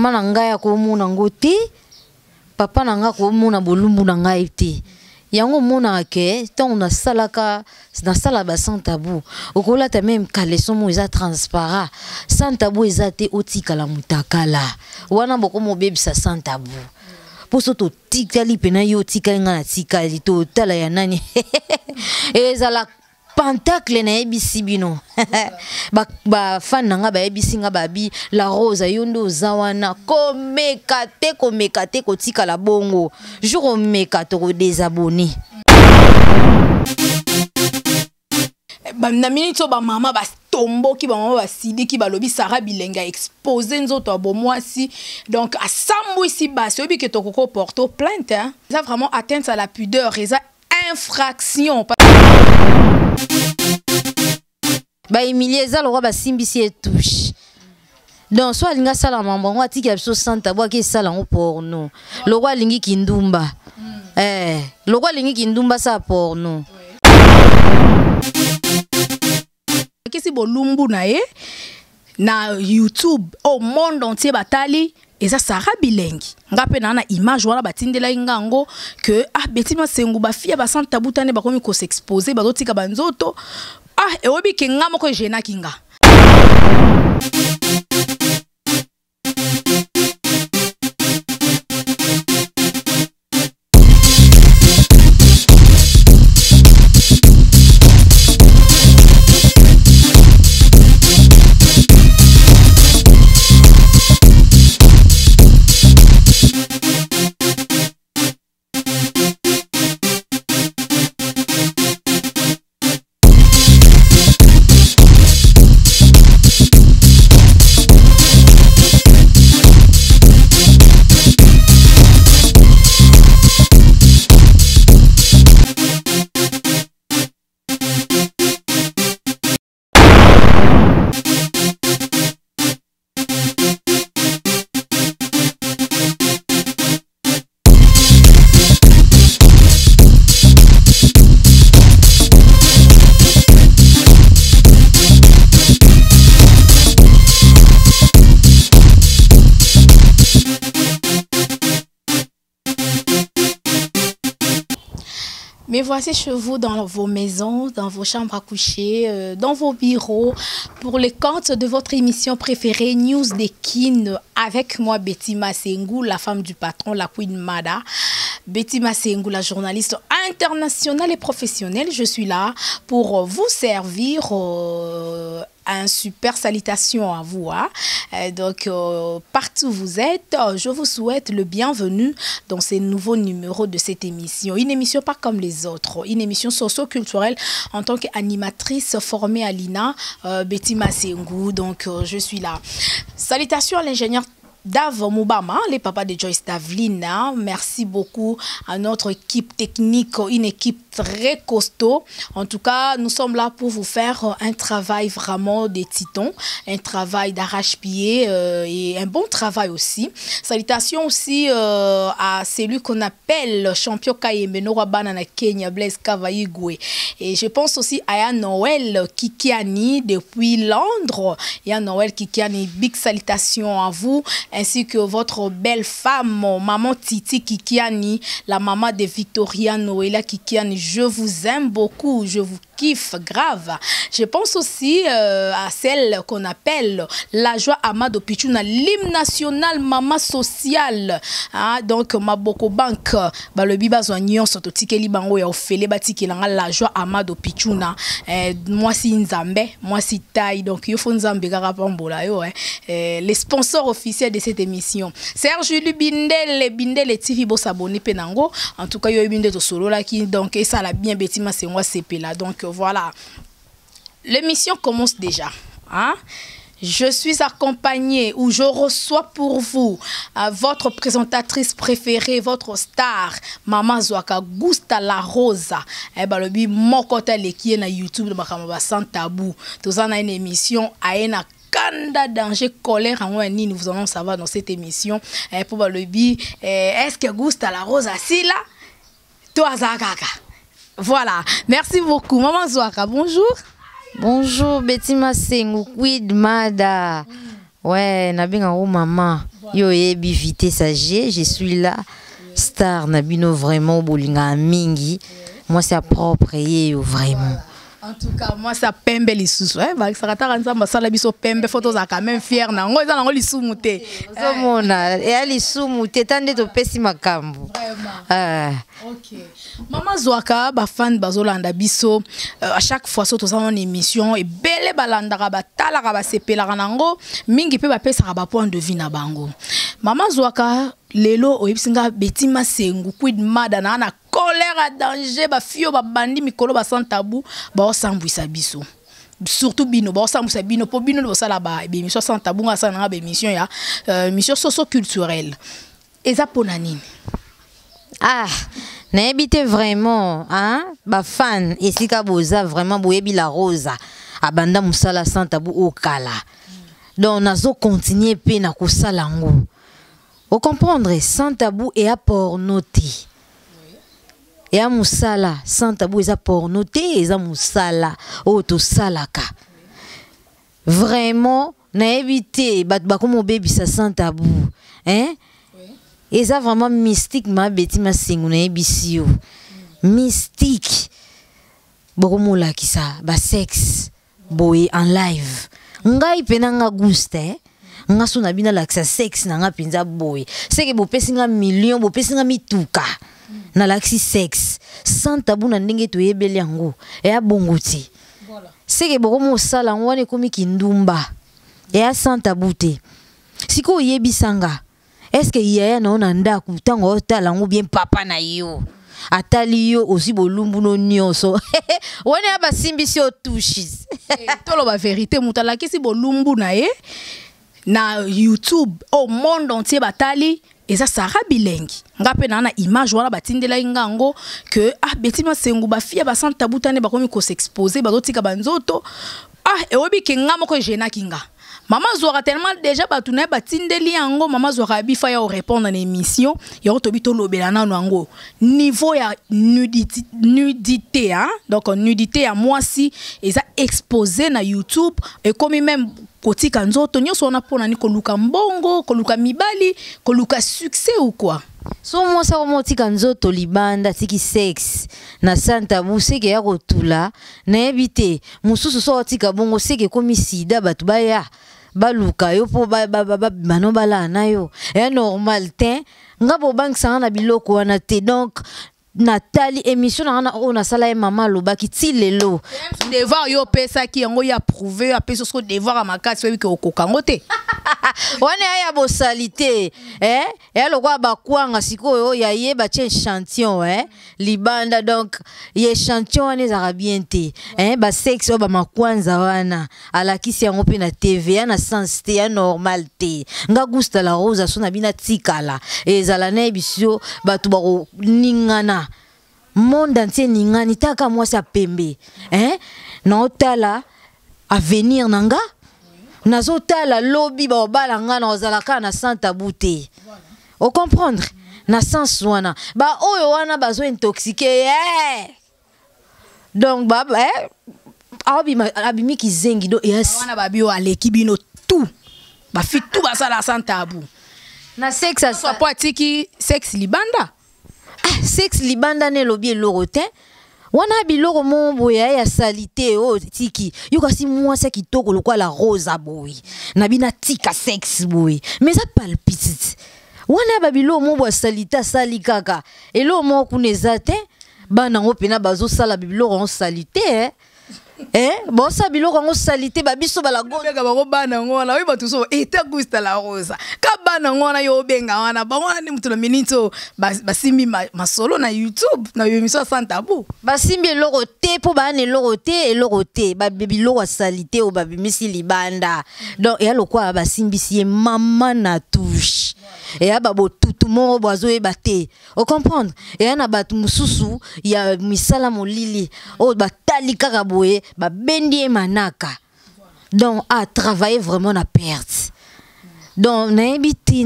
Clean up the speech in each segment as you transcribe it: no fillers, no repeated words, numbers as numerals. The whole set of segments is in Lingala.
Maman nanga ya ko mona ngote, papa nanga ko mona bolumbu nanga ite. Yango mona ke tant na salaka na sala ba sans tabou. Okola ta même caleçon mo eza transparent. Sans tabou eza te otika la mutakala. Wana boko mo bebisa sans tabou. Poso to tikali pena yo tika nga na tikali to tala ya nani. Eza la pentacle na ebisi bino. ba fan nga ba ebisi nga babi la rose yondo zawana komekate ko tika la bongo. Jour mekate ko désabonné. Na minute ba mama ba tombo ki ba mama ba sidi ki ba lobi Sarah Bilenga exposé nzoto abo mwasi donc à sambo ici bas obi ke to koko porto plainte hein. Ça vraiment atteinte à la pudeur et ça infraction. Ba humilier za le roi ba simbisi et touche. Donc soit linga sala mambo ngwa tiki abso santa bwa ke sala ngo porno. Le roi lingi kindumba. Le roi lingi kindumba sa porno. Kesi bolumbu na ye na YouTube au monde entier batali et ça Sarah Bilengi ngape na image wana batindela ngango que betima sengu ba fia ba santa butane ba komi ko s'exposer ba dotika banzoto e obi ke ngamo ko jena kinga. Mais voici chez vous dans vos maisons, dans vos chambres à coucher, dans vos bureaux, pour les comptes de votre émission préférée, News des Kin, avec moi Betty Massengou, la femme du patron, la Queen Mada. Betty Massengou, la journaliste internationale et professionnelle. Je suis là pour vous servir un super salutation à vous. Hein? Donc, partout où vous êtes, je vous souhaite le bienvenu dans ces nouveaux numéros de cette émission. Une émission pas comme les autres, une émission socio-culturelle en tant qu'animatrice formée à l'INA, Betty Massengou. Donc, je suis là. Salutations à l'ingénieur Dave Moubama, les papas de Joyce Davlina. Merci beaucoup à notre équipe technique, une équipe très costaud. En tout cas, nous sommes là pour vous faire un travail vraiment des titans, un travail d'arrache-pied et un bon travail aussi. Salutations aussi à celui qu'on appelle champion Kayemeno Banana Kenya, Blaise Kavaigwe. Et je pense aussi à Yann Noël Kikiani depuis Londres. Yann Noël Kikiani, big salutations à vous, ainsi que votre belle femme, maman Titi Kikiani, la maman de Victoria Noëlla Kikiani. Je vous aime beaucoup, je vous kiffe grave. Je pense aussi à celle qu'on appelle la joie Amado Pichuna, l'hymne national maman sociale. Hein? Donc, ma boko bank, le biba zoignon, soto tike libango ya ofele batiki la joie Amado Pichuna. Moi si Nzambe, moi si taille. Donc, il faut Nzambe garapambola yo. Les sponsors officiels de cette émission. Serge Bindel TV bo s'abonner penango. En tout cas, yo binde to solo là qui donc et ça la bien bêtima c'est moi CP là. Donc voilà. L'émission commence déjà. Hein? Je suis accompagnée ou je reçois pour vous votre présentatrice préférée, votre star, Maman Zwaka Gousta la Rosa. Eh ben le bi mokota le qui est na YouTube de Makambu sans tabou. Tous en a une émission à una Kanda danger colère en wani nous allons savoir dans cette émission pour le bi est-ce que Gousta la Rosa si là toi Zakaka. Voilà, merci beaucoup Maman Zwaka, bonjour. Bonjour Betty Massengou, Queen Mada. Ouais, nabinga ou maman. Yo yebi vitesse âgée, je suis là. Star nabino vraiment bolinga mingi. Moi c'est propre yo vraiment. En tout cas, moi ça pembe les sous. Bah ça rata ranza masala biso pembe photos a quand même fier na ngo eza na ngo lisumuté. Zo mona et ali sumuté tande to pesi makambu. Vraiment. OK. Maman Zwaka ba fan bazolanda biso à chaque fois so to ça en émission et belle balanda ba tala ba sepela nango mingi pe ba pesa ba point de vue na bango. Maman Zwaka lelo oyipsinga betima sengu quid mada na colère à danger ba fio ba bandi mikolo ba sans tabou ba osambwisa biso surtout bino ba osambwisa bino po bino bo sala ba be mission sans tabou nga sana ba mission ya mission socio-culturelle eza pona nini na habité vraiment ba fan esika boza vraiment boyebi la rosa abanda musala sans tabou au kala donc nazo continuer pe na kosala ngo au comprendre sans tabou et à pornoté. Et à musala sans tabou et à pornoté et à musala auto salaka. Vraiment na éviter bat comme baby ça sans tabou. Hein? Et ça vraiment mystique ma beti ma singu na ebisio. Mystique. Bokomo la ki ça ba sexe boy en live. Ngai penanga Gousta. Nga suna bina laksa sex na nga pinza boy seke bo pesinga million bo pesinga mituka na laksi sex sans tabou na ndenge to yebeli yango e ya bongoti voilà seke bo ko sala ngwane komi kindumba e ya sans tabou te siko yebisanga est-ce que yaya na ona ndaku tango tala ngo bien papa na yo atali yo aussi bolumbu no nyonso wone aba simbisi o touches tolo ba vérité mutala kisi bolumbu na ye na YouTube au monde entier batali et ça Sarah Bilengi ngape na image wana batindela ngango que betima sengu ba fia ba sans tabou tane ba komi ko s'exposer ba dotika banzoto et obi kinga moko jena kinga maman Zora tellement déjà batuna batindeli yango maman Zora bi fa ya répondre dans l'émission ya to bito lobela na nango niveau ya nudité donc nudité à moi si et ça exposé na YouTube et comme même kotika nzoto nyonso na pona ni koluka mbongo koluka mibali koluka succès ou quoi so moi ça kotika nzoto libanda tiki sex na santa museke ya kotula na ebite mususu so tika bongo seke komi sida batu baya baluka yo po bano bala na yo ya normal te ngabo bank sana na biloko wana te donc Nathalie émission on a sala maman loba ki ti lelo devoir yo pesa ki yango ya prouver a pesa so devoir a makasi we ki okokango te wana ya bosalite ya lokwa bakwanga sikoyo ya ye ba échantillon libanda donc ye échantillon ne za bien te ba sexe ba makwanza wana alakisi yango pe na TV ya na sens te ya normal te nga Gousta la rosa so na bina tikala ezala na ebisio batu ba ningana monde entier ningani taka moi sa pembe na otala avenir nanga nazo tala lobby ba balanga na ozalaka na santa bouté o comprendre na sens wana ba oyo wana bazo intoxiqué donc ba abimi kizengi do wana babio aleki bino tout ba fit tout ba sala santa bou na sexe ça pas tiki sexe libanda sexe libanda ne lobby lorotin wana biloko mombo ya salité o tiki yuka si moi ça qui toko lokwa la rosa boy na bina tika sexe boy mais ça palpite wana babilo mombo ya salité sali kaka elo mo kuneza te bana ngo pena bazo sala biloko en salité bon ça biloko ngo salité babiso bala gonga ba bana ngo na wi batu so eta Gousta la rosa ka bana ngo na yo benga wana ba ngona ni mutu na minito basimbi masolo na YouTube na yo émission sans tabou basimbi eloko te po ba ne eloko te ba biloko salité o ba bimisi libanda donc ya lokwa basimbi si mama na touche et ya babo tout mo boazo e baté o comprendre et ya na batu mususu ya misala molili o batali kaka boye ba bendi manaka donc à travailler vraiment na perte donc na ebiti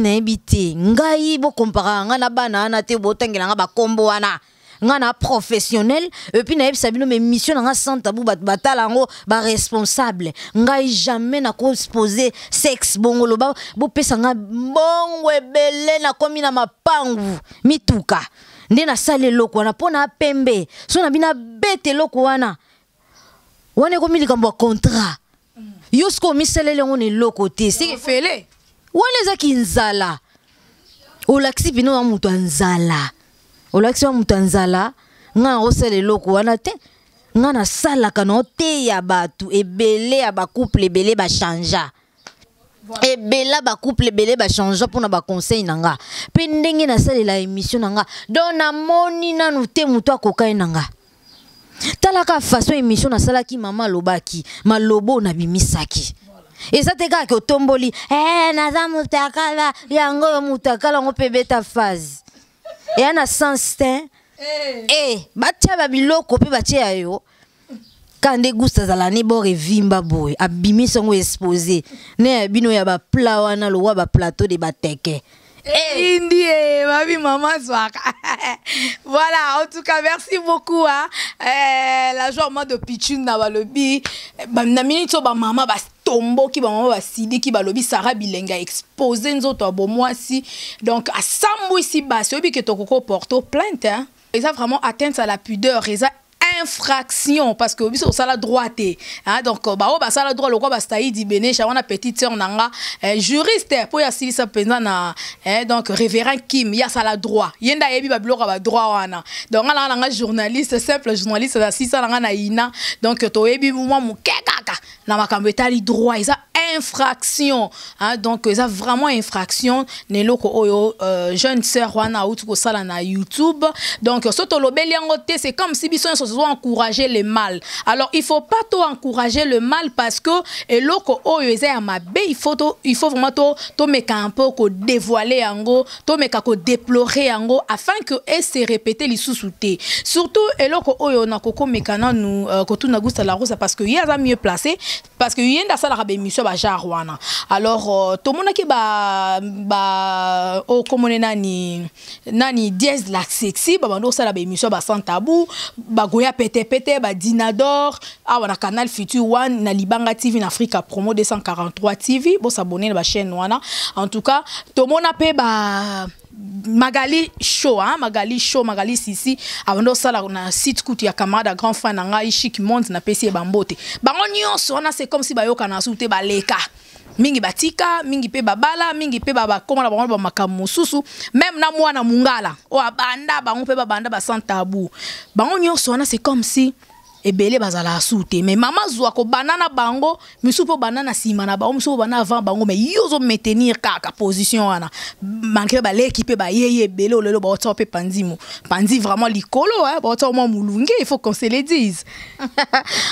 ngai bo compara nga na bana na te botangela nga ba kombo wana ngana professionnel et puis na sabino mes mission nga sans tabou batala ngo ba responsable ngai jamais na ko exposer sexe bongo loba bo pesa nga bongo ebele na komi na mapangu mituka nde na sale loko wana pona pembe so na bina bete loko wana komi likambo contrat yosko miselele ngone loko te c'est fele wana zaki nzala olaxi bino wa mutu nzala olaxi wa mutu nzala nga osele loko wana te nga na sala kana te ya batu ebele ya ba couple ebele ba changea ebela ba couple ebele ba changea pona ba conseil nanga pe ndenge na sala la émission nanga dona moni nanu te mutu akokai nanga talaka façon émission na sala ki mama lobaki malobo na bimisaki eza te kaka otomboli naza mutakala yango mutakala ngo pe beta phase et na sens te batia ba biloko pe batia yo kande Gousta zala ni bo revimba boy abimisa ngo exposé ne bino ya ba pla wana lo wa ba plateau de bateke Indie, ma vie maman soir. Voilà, en tout cas merci beaucoup la joie moi de Pichun na balobi na minute ba maman ba tombo ki ba maman ba sidi ki balobi Sarah Bilenga exposé nzoto abo moi si donc à sambo ici bas obi que tokoko porto plainte hein. Ils ont vraiment atteinte à la pudeur, ils ont infraction parce que au ça la droite hein donc ça la droit le quoi bastaï di bene chawana petite sœur nanga juriste pour ya sili sa penza na donc révérend Kim ya ça la droit yenda yebi ba bloka ba droit wana donc ala nanga journaliste simple journaliste na sisa nanga na ina donc to yebi moi mukekaka na makambo etali droit ils infraction hein donc ils ont vraiment infraction ne loko oyo jeune sœur wana outu ko sala na YouTube donc soto lobeli yangote c'est comme si bison encourager le mal. Alors il faut pas tout encourager le mal parce que et loko oyo eza ya mabe il faut vraiment to meka un peu ko dévoiler yango to meka ko déplorer yango afin que et se répéter les sous-soutés surtout et loko oyo na koko meka na nous ko tout na Gousta la rose parce que y a mieux placé parce que yenda sala rabe mission ba jarwana alors to mona ki ba o komone nani 10 la sexy ba bando sala ba mission ba sans tabou ba goya pété ba dinador wana canal futur one na Libanga TV na Africa promo 243 TV bo s'abonner ba chaîne wana en tout cas to mona pe ba Magali show hein Magali sisi avant sala na site kutu ya camarade grand fan nga chic monde na PC bambote bango nyonso wana c'est comme si bayoka na soute baleka mingi batika mingi pe babala mingi pe baba koma na bango ba Makambu susu même na mwana mungala o abanda bango pe babanda ba sans tabou bango nyonso wana c'est comme si ebele bazala soute mais maman zwa ko banana bango misupo banana sima na bango misupo banana avant bango mais yozo maintenir kaka position wana malgré ba l'équipe ba yeye ebele olelo ba otso pe pandi vraiment likolo hein ba otso mo mulunge il faut qu'on se le dise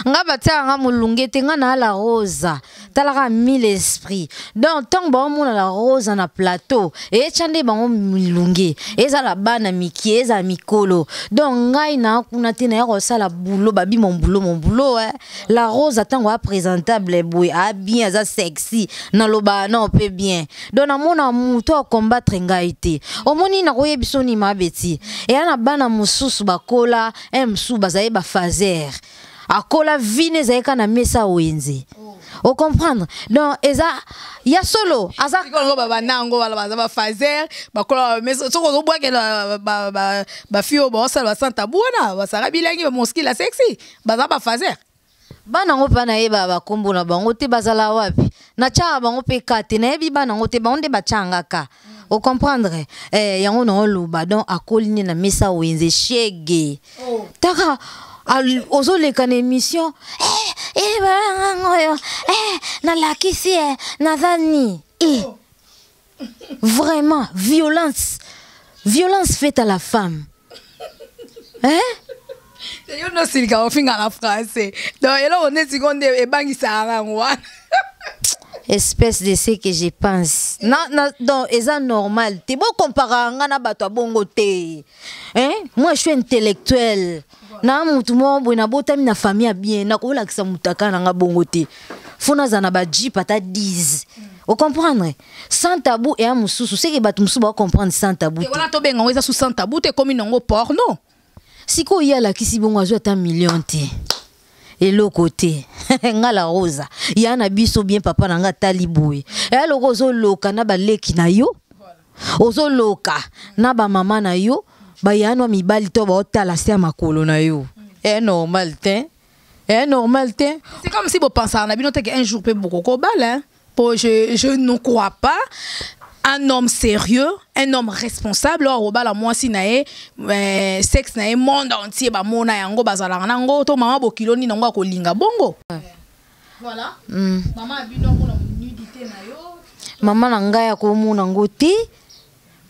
nga batia nga mulunge te nga na la rosa talaka mille esprit donc tant ba mo na la rosa na plateau et chande bango mulunge eza la bana miki eza mikolo donc ngai na kuna te na ko sala boulot babi mon boulot hein. La rose attend à présentable boy a bien za sexy na loba na pe bien donc na mona muto combattre ngaité o moni na koye bisoni mabeti et ana bana mususu bakola msu bazaye ba fazer akola vine zaeka na mesa wenze o comprendre donc eza ya solo aza ko baba nango bala baza ba fazer bakola mesa soko zo bwa ke ba fio ba sala ba santa buona ba Sarah Bilengi ba moski la sexy baza ba fazer bana ngo pa na yeba ba kombo na bango te bazala wapi na cha bango pe kate na yebi bana ngo te bango ba changaka o comprendre yango no luba donc akoli na mesa wenze shege taka ozoleka na émission na lakisi nadhani vraiment violence faite à la femme hein yo no silika ofinga na français donc elo on est seconde e bangisa ngwa espèce de ce que je pense non donc est normal t'es beau comparer nga na bato bongo te hein moi je suis intellectuel na mutu mo bona botami na famille bien na ko la kisa mutaka na nga bongo te fona za na ba jeep ata 10 o comprendre sans tabou et amususu c'est que bato musu ba comprendre sans tabou te wala to benga weza sous sans tabou te comme nongo porno Siko ya la kisi bongo azo ata million te. Et l'autre côté, nga la rosa. Ya na biso bien papa na nga taliboy. E loko zo loka na ba leki na yo. Ozo loka na ba mama na yo. Ba yanwa mibali to ba otala se makolo na yo. Normal te. Normal te. C'est comme si vous pensez à un jour peut beaucoup hein. Je ne crois pas. Un homme sérieux, un homme responsable, or la moi si nae sexe nae monde entier ba mona yango bazala nango to mama bokilo ni nango ko linga bongo. Voilà. Maman abino ko na nudité na yo. Maman na ngaya ko mona ngoti.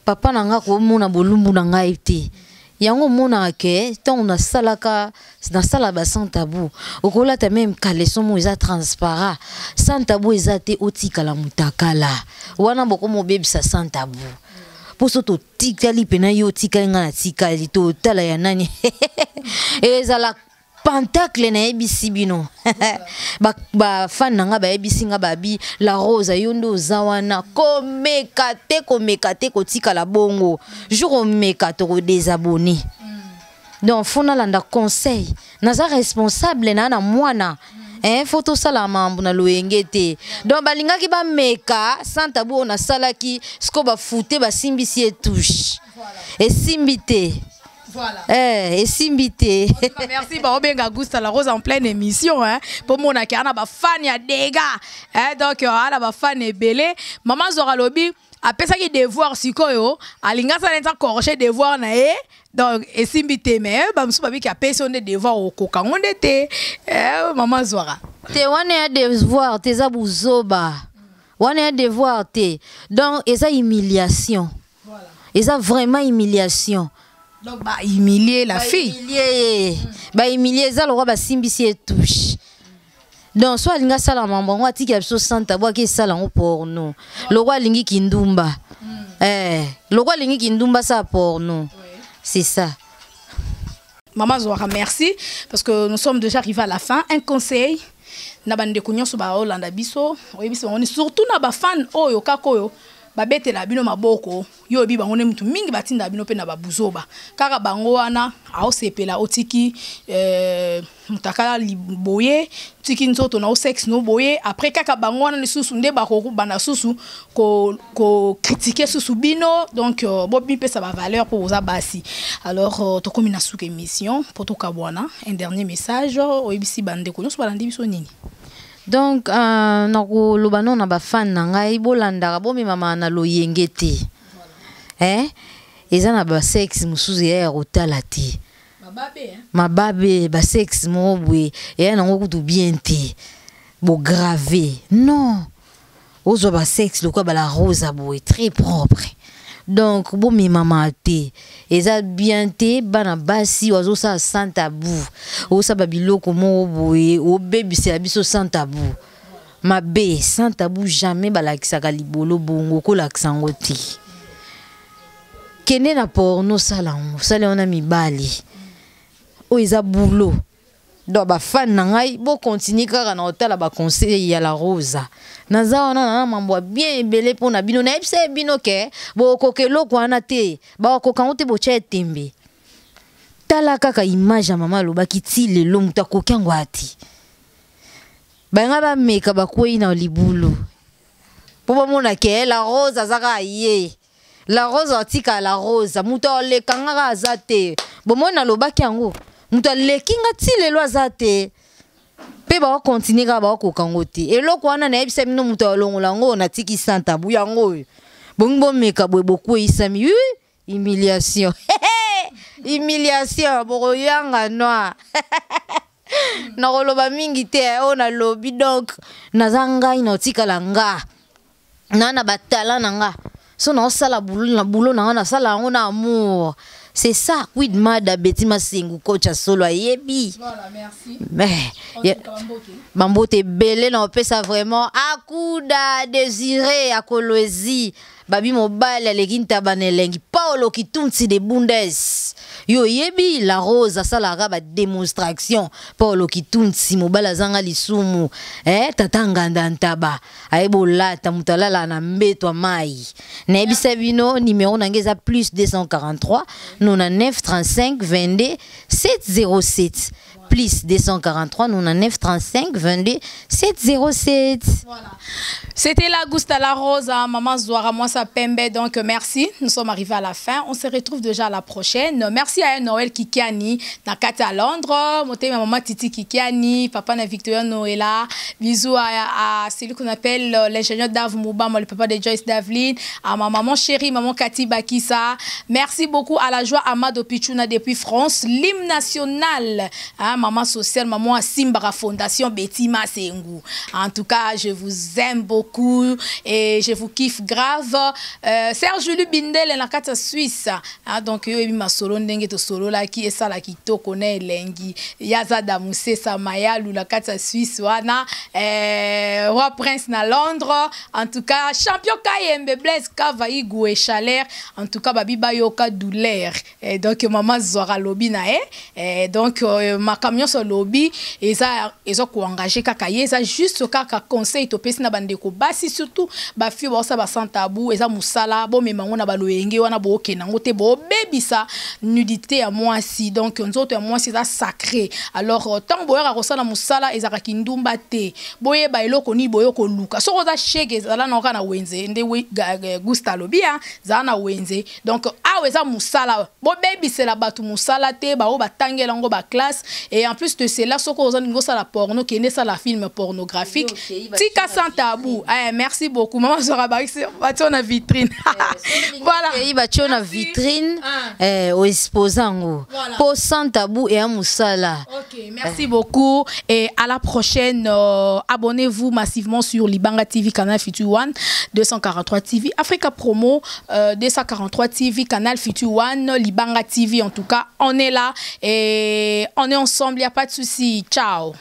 Papa na nga ko mona bolumbu na ngai te. Yango mona ke tant on a salaka na sala ba sans tabou. Okola ta même caleçon mo eza transparent. Sans tabou eza te otika la mutakala. Wana boko mo baby sa sans tabou. Poso to tikali pena yo tika nga na tikali to tala ya nani. Eza la pentacle na ebisi bino. Ba fan nga ba ebisi nga babi la rose yondo zawana komekate ko tika la bongo. Jour mekate ko désabonner. Donc fona landa conseil naza responsable na mwana. Photo sala mambu na loengete. Donc balinga ki ba meka sans tabou on a salaki sko ba fouté ba simbisi et touche. Et simbité. Voilà. Et simbité. Merci Benga Gousta la rose en pleine émission hein. Pour mon akana ba fan ya dégâts. Donc ala ba fan est belé. Maman zora lobi après ça qui devoir sikoyo alinga sa neta corcher devoir na e. Donc et simbité mais ba msu babi ki a personne de devoir au kokangonde te. Maman zora. Te wane devoir te zabuzoba. Wane devoir te. Donc eza humiliation. Voilà. Eza vraiment humiliation. Donc, bah, humilier la fille. Humilier, ça, le roi, bah, simbisi et touche. Donc, soit l'inga sala mambo, on a dit qu'il y a besoin de santa, bois qui sala pour nous. Le roi lingi kindumba. Le roi lingi kindumba, ça pour nous. C'est ça. Maman Zouara, merci. Parce que nous sommes déjà arrivés à la fin. Un conseil. Nabande kunyo so ba Hollande biso. On est surtout na fan oyo kakoyo. Babete la bino maboko yo bi bango ne mutu mingi batinda bino pe na babuzoba kaka bango wana ao sepela otiki mutakala liboye tiki nzoto na o sexe no boye après kaka bango wana ne susu nde bakoko bana susu ko critiquer susu bino donc bobi pe ça va valeur pour oza basi alors to komi na suka émission pour to kabwana un dernier message oyebisi bande ko nyonso balandi biso nini. Donc, nako lobano na ba fan na ngai bolanda bo mi mama na loyengete. Eza na ba sexe musuzi ya rotala te. Mababe ba sexe mo bwe ya na ngoku tu bien te. Bo gravé. Non. Ozo ba sexe le quoi ba la rose boy très propre. Donc bo mi mama te. Eza bien te bana basi ozo sa sans tabou. O sa babiloko mo boye o baby c'est abiso sans tabou. Ma bé sans tabou jamais balakisaka libolo bongo ko laksango te. Kene na porno salango sale on a mibali. O eza boulot. Donc ba fan na ngai bo continuer kaka na otala ba conseil ya la rosa. Naza wana na mambo bien belé pour na bino na epse bino ke bo kokelo kwa na te ba kokango te bo cha tembe. Tala kaka image ya mama loba kitile lo muta kokango ati. Ba nga ba meka ba kwei na libulu. Po ba mona ke la rosa zaka ye. La rosa atika la rosa muta le kanga azate. Bo mona loba kyango. Muta le kinga tile lo azate. Pe ba continuer ka ba ko kangote et loko wana na ebisa mino muto longola ngo na tiki santa bu yango bongo meka bwe boku isami humiliation humiliation boro yanga noa na koloba mingi te ona lobi donc nazanga inotika langa na batala nanga so na sala bulo na sala ngo na amour. C'est ça, oui, de Betty Masingu, coach à solo, yebi. Voilà, merci. Mais, Bambo te belé, non, peut ça vraiment. Akuda, désiré, akoloesi. Babi mobile, les guinta banelengi. Pas Paul Kitunsi de Bundes. Yo yebi la rose asalara ba démonstration. Paul Kitunsi mobala zanga lisumu. Tatanga ndantaba. Aebola tamutala la na mbeto mai. Nebi sabino numéro nangeza plus 243 99 35 22 707. Plus 243 99 35 22 707. Voilà. C'était la Gousta la Rose, hein, maman Zouara, moi ça pembe. Donc merci, nous sommes arrivés à la fin. On se retrouve déjà à la prochaine. Merci à Noël Kikiani, Nakati à Londres, moté ma maman Titi Kikiani, papa na Victoria Noëlla. Bisous à celui qu'on appelle l'ingénieur Dave Mouba, le papa de Joyce Davlin, à ma maman chérie, maman Cathy Bakissa. Merci beaucoup à la joie Amado Pichuna depuis France, l'hymne national. Hein, maman sociale, maman Simbara Fondation Betty Masengu. En tout cas, je vous aime beaucoup et je vous kiffe grave. Serge Julie Bindel et la carte Suisse. Hein, donc, yo ma solo ndenge to solo la qui est ça la qui to connaît lengi. Yaza Damousse Samaya ou la carte Suisse wana. Roi Prince na Londres. En tout cas, champion Kayembe Blaise Kavaï Goué Chaleur. En tout cas, babi bayoka douleur. Donc, maman Zora Lobby na donc, ma camion sur lobby et ça ils ont engagé kakaye ça juste kaka conseil to pesi na bandeko basi surtout ba fi ba sa ba sans tabou et ça musala bo memango na baloyenge wana bo kenango te bo bebisa nudité à moi si donc nzoto à moi c'est ça sacré alors tant boya rosala musala ezaka kindumba te boye ba eloko ni boyo ko luka so za shege zala na kana wenze nde Gousta lobia za na wenze donc awe za musala bo bebisela batu musala te ba o batangela ngo ba classe. Et en plus de cela, ce qu'on a la porno, qui est ça la film pornographique. Tika sans tabou. Merci beaucoup. Maman sera on a vitrine. Voilà. Il va on a vitrine au exposant. Pour sans tabou et un moussala. Ok, merci beaucoup. Et à la prochaine. Abonnez-vous massivement sur Libanga TV, Canal Future One, 243 TV, Africa Promo, 243 TV, Canal Future One, Libanga TV. En tout cas, on est là et on est ensemble, il n'y a pas de souci. Ciao.